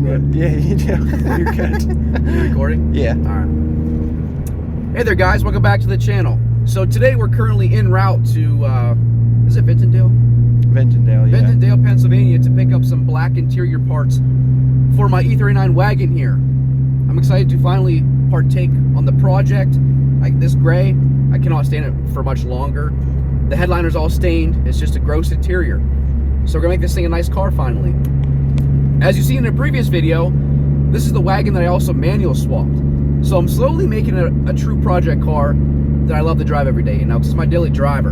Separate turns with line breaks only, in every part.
good?
Yeah, you do. You're good.
You recording?
Yeah.
All right. Hey there, guys. Welcome back to the channel. So today we're currently en route to, is it Vintondale?
Vintondale, yeah.
Vintondale, Pennsylvania, to pick up some black interior parts for my E39 wagon here. I'm excited to finally partake on the project. Like this gray, I cannot stand it for much longer. The headliner's all stained. It's just a gross interior. So we're gonna make this thing a nice car finally. As you see in a previous video, this is the wagon that I also manual swapped. So I'm slowly making a true project car that I love to drive every day, you know, because it's my daily driver.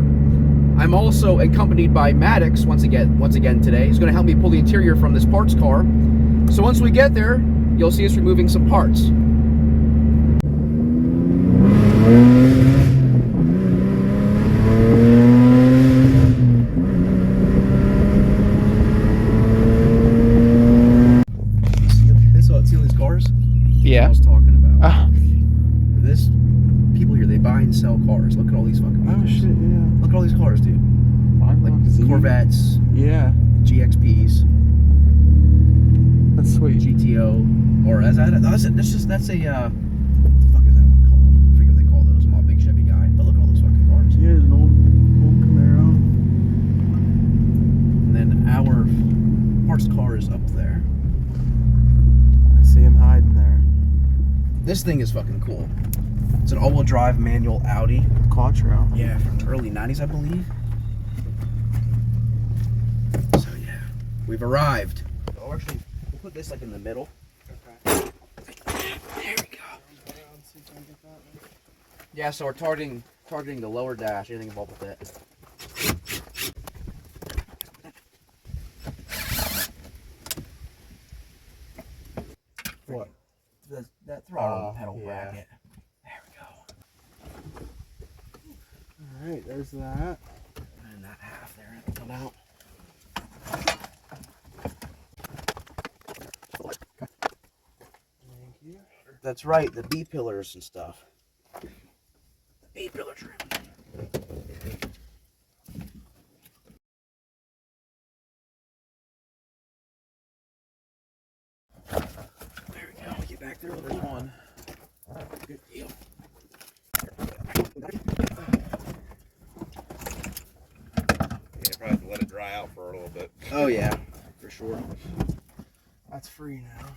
I'm also accompanied by Maddox once again today. He's gonna help me pull the interior from this parts car. So once we get there, you'll see us removing some parts. See all these cars?
Yeah.
I was talking about.
Oh.
This people here, they buy and sell cars. Look at all these fucking cars.
Oh shit, yeah.
Look at all these cars, dude.
Like
Corvettes,
yeah.
GXPs,
That's sweet.
GTO, or that's a what the fuck is that one called? I forget what they call those. I'm not a big Chevy guy, but look at all those fucking cars.
Yeah, there's an old Camaro.
And then our parts car is up there.
I see him hiding there.
This thing is fucking cool. It's an all-wheel drive manual Audi.
Quattro.
Yeah, from the early 90s, I believe. So yeah, we've arrived. Oh, actually, we'll put this like in the middle. Okay. There we go. Yeah, so we're targeting the lower dash, anything involved with it.
What?
That throttle pedal
yeah.
bracket. There we go.
Alright, there's that.
And that half there will come out.
Thank you.
That's right, the B pillars and stuff. The B pillar trim. There we go. Get back there. There's one. Good deal.
Yeah, probably have to let it dry out for a little bit.
Oh yeah, for sure.
That's free now.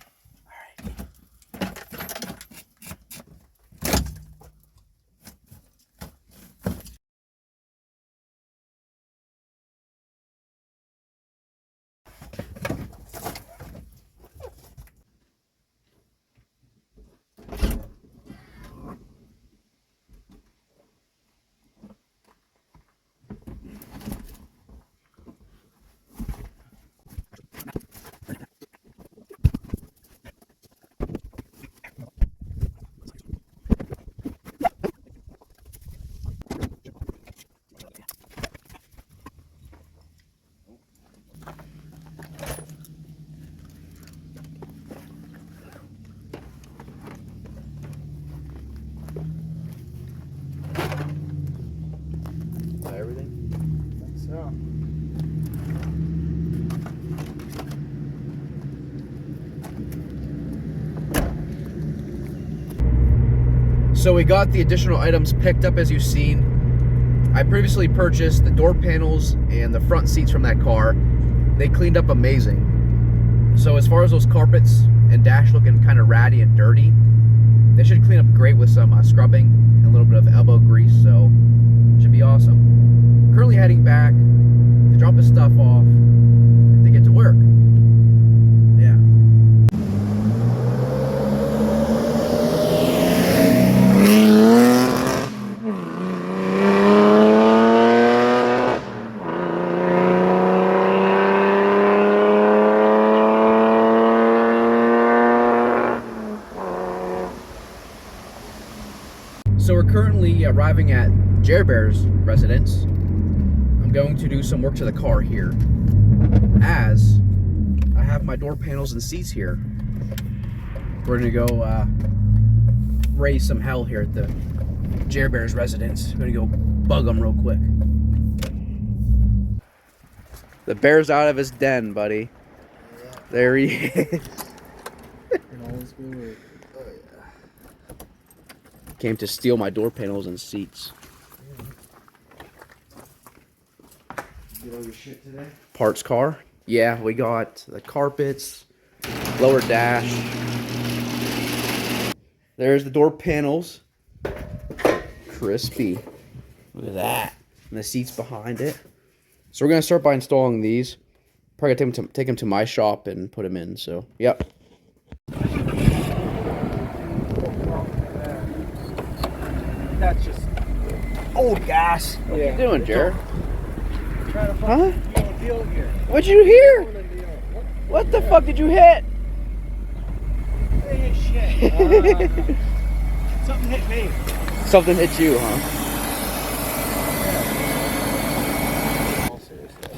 Everything?
I think so.
So we got the additional items picked up as you've seen. I previously purchased the door panels and the front seats from that car. They cleaned up amazing. So as far as those carpets and dash looking kind of ratty and dirty, they should clean up great with some scrubbing and a little bit of elbow grease, so it should be awesome. Currently heading back to drop the stuff off to get to work. Yeah. So we're currently arriving at Jer Bear's residence. I'm going to do some work to the car here, as I have my door panels and seats here. We're gonna go raise some hell here at the Jer Bear's residence. I'm gonna go bug them real quick. The bear's out of his den, buddy. There he is.
Let's go. Oh yeah.
Came to steal my door panels and seats.
Get all your shit today?
Parts car. Yeah, we got the carpets, lower dash. There's the door panels. Crispy. Look at that. And the seats behind it. So we're gonna start by installing these. Probably gonna take them to my shop and put them in. So, yep.
That's just old gas.
What you doing, Jared?
Trying to
Huh?
fucking deal here.
What'd you hear? What the fuck did you hit?
Hey, shit. Something hit me.
Something hit you, huh?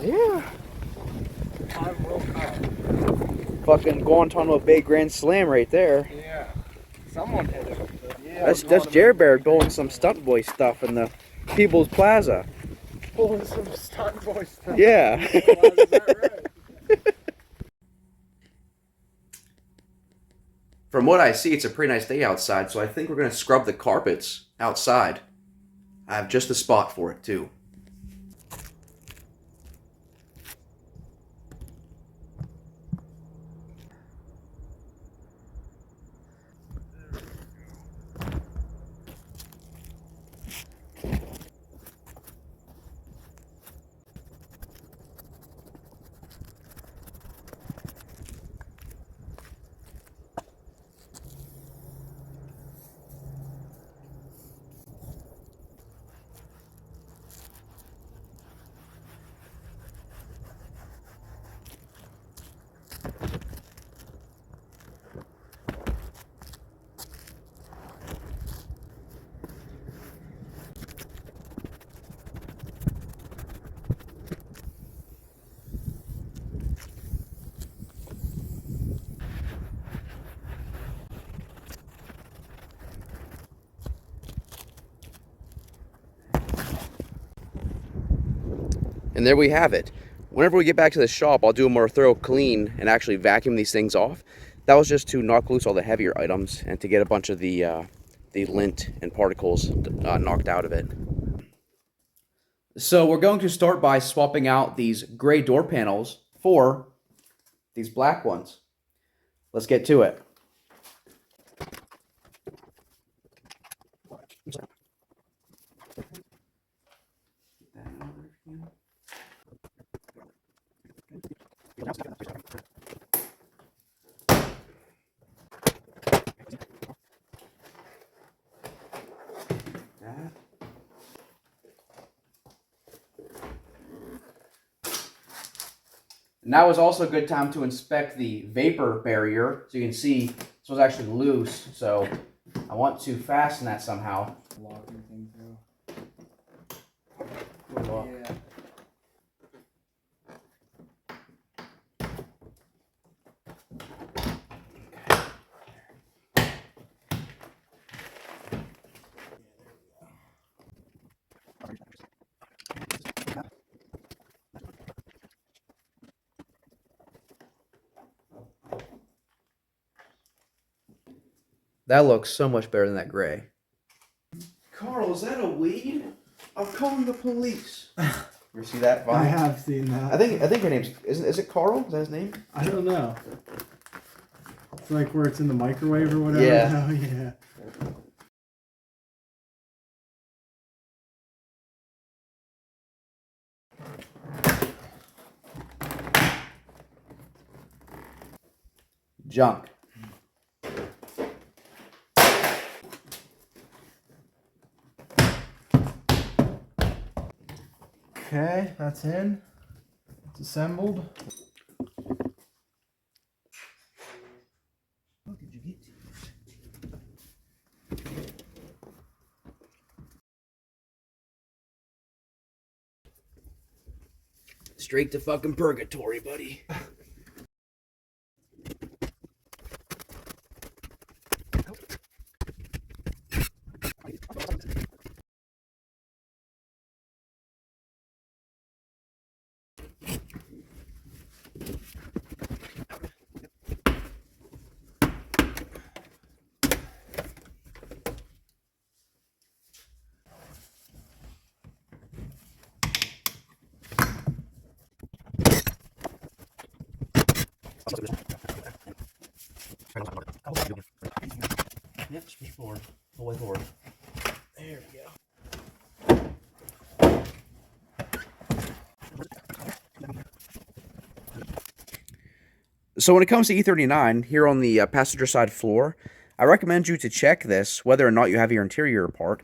Yeah.
I'm World Cup.
Fucking Guantanamo Bay Grand Slam right there.
Yeah. Someone hit it. Yeah,
That's Jared Bear doing some stunt boy stuff in the People's Plaza.
pulling some stunt boy stuff.
Yeah.
Is that right?
From what I see, it's a pretty nice day outside, so I think we're going to scrub the carpets outside. I have just the spot for it, too. And there we have it. Whenever we get back to the shop, I'll do a more thorough clean and actually vacuum these things off. That was just to knock loose all the heavier items and to get a bunch of the lint and particles knocked out of it. So we're going to start by swapping out these gray door panels for these black ones. Let's get to it. Now is also a good time to inspect the vapor barrier. So you can see this was actually loose. So I want to fasten that somehow.
Locking thing through.
Look.
Yeah.
That looks so much better than that gray. Carl, is that a weed? I'm calling the police. You see that?
I have seen that.
I think her name's is it Carl? Is that his name?
I don't know. It's like where it's in the microwave or whatever.
Yeah.
Oh, yeah.
Junk.
Okay, that's in. It's assembled.
What did you get to? Straight to fucking purgatory, buddy. Yep, push forward. The way forward. There we go. So when it comes to E39, here on the passenger side floor, I recommend you to check this, whether or not you have your interior apart,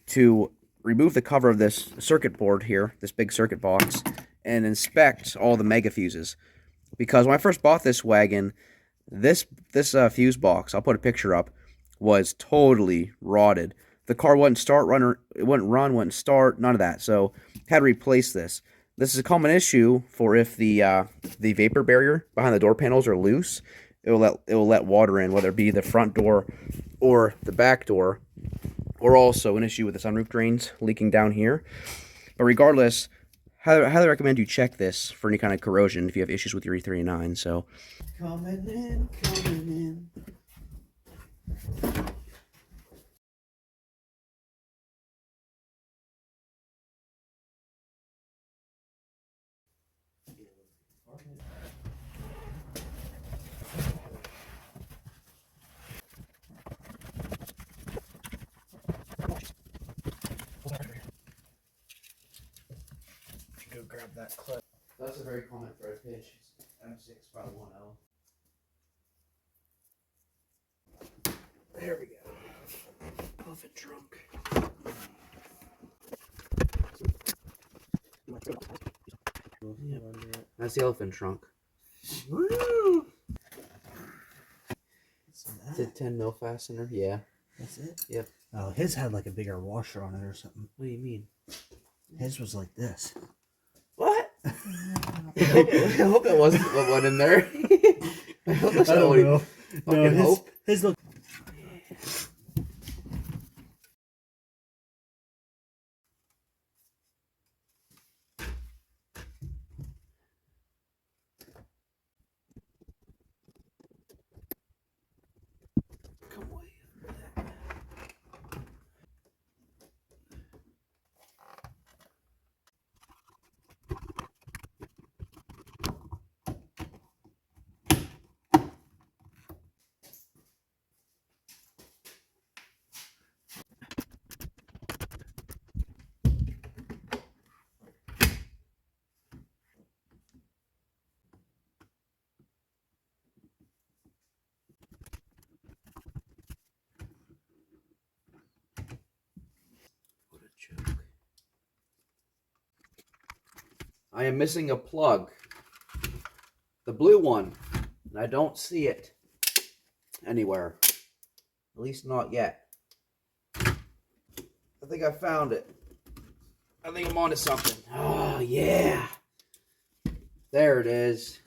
to remove the cover of this circuit board here, this big circuit box, and inspect all the mega fuses. Because when I first bought this wagon, this fuse box, I'll put a picture up, was totally rotted. The car wouldn't start, it wouldn't run, wouldn't start, none of that. So had to replace this. This is a common issue for if the vapor barrier behind the door panels are loose, it will let water in, whether it be the front door or the back door, or also an issue with the sunroof drains leaking down here. But regardless, highly recommend you check this for any kind of corrosion if you have issues with your E39. So coming in.
Go grab that clip.
That's a very common thread pitch. It's M6x1L. There we go. Elephant trunk. Yep. That's the elephant trunk.
Woo!
It's a 10 mil fastener. Yeah.
That's it?
Yep.
Oh, his had like a bigger washer on it or something.
What do you mean?
His was like this.
What? I hope that wasn't what went in there. I hope that's
I
not
don't
what he
know. No,
hope.
his look.
Come away. What a joke. I am missing a plug. The blue one. And I don't see it anywhere. At least not yet. I think I found it. I think I'm onto something. Oh, yeah. There it is.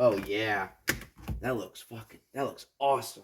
Oh, yeah. That looks awesome.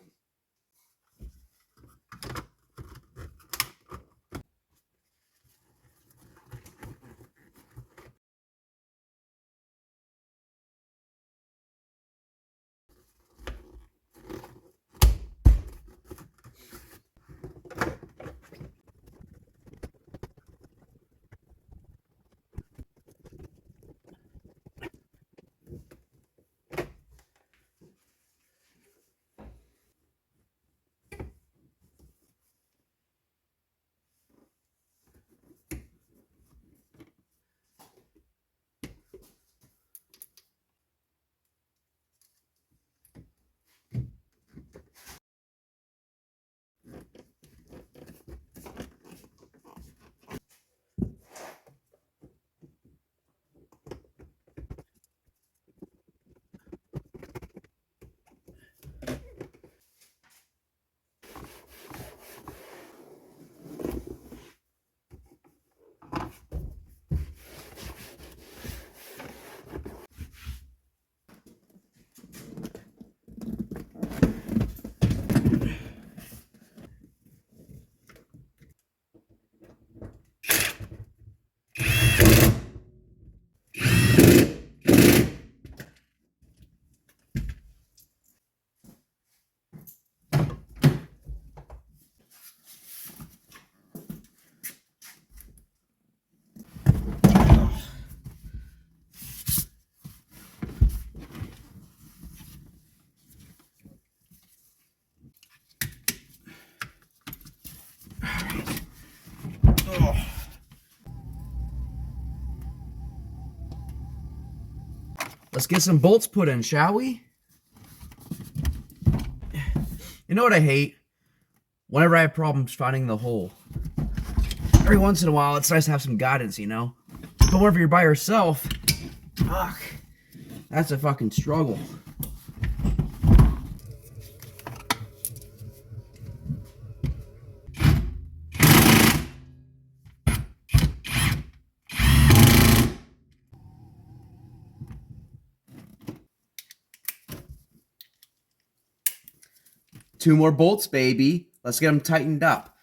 let's get some bolts put in, shall we? You know what I hate? Whenever I have problems finding the hole. Every once in a while, it's nice to have some guidance, you know? But whenever you're by yourself, fuck, that's a fucking struggle. Two more bolts, baby. Let's get them tightened up.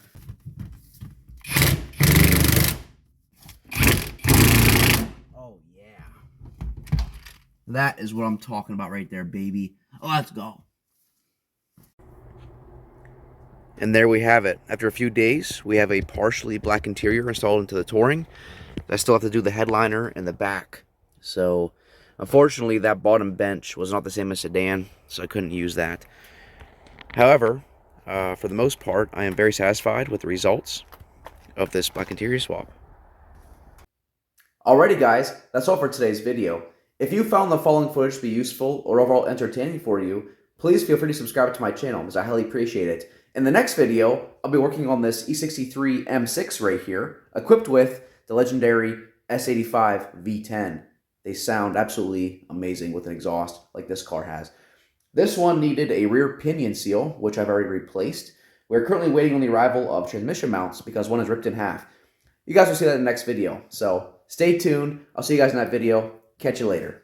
Oh, yeah. That is what I'm talking about right there, baby. Let's go. And there we have it. After a few days, we have a partially black interior installed into the Touring. I still have to do the headliner and the back. So, unfortunately, that bottom bench was not the same as sedan, so I couldn't use that. However, for the most part, I am very satisfied with the results of this black interior swap. Alrighty guys, that's all for today's video. If you found the following footage to be useful or overall entertaining for you, please feel free to subscribe to my channel because I highly appreciate it. In the next video, I'll be working on this E63 M6 right here, equipped with the legendary S85 V10. They sound absolutely amazing with an exhaust like this car has. This one needed a rear pinion seal, which I've already replaced. We're currently waiting on the arrival of transmission mounts because one is ripped in half. You guys will see that in the next video, so stay tuned. I'll see you guys in that video. Catch you later.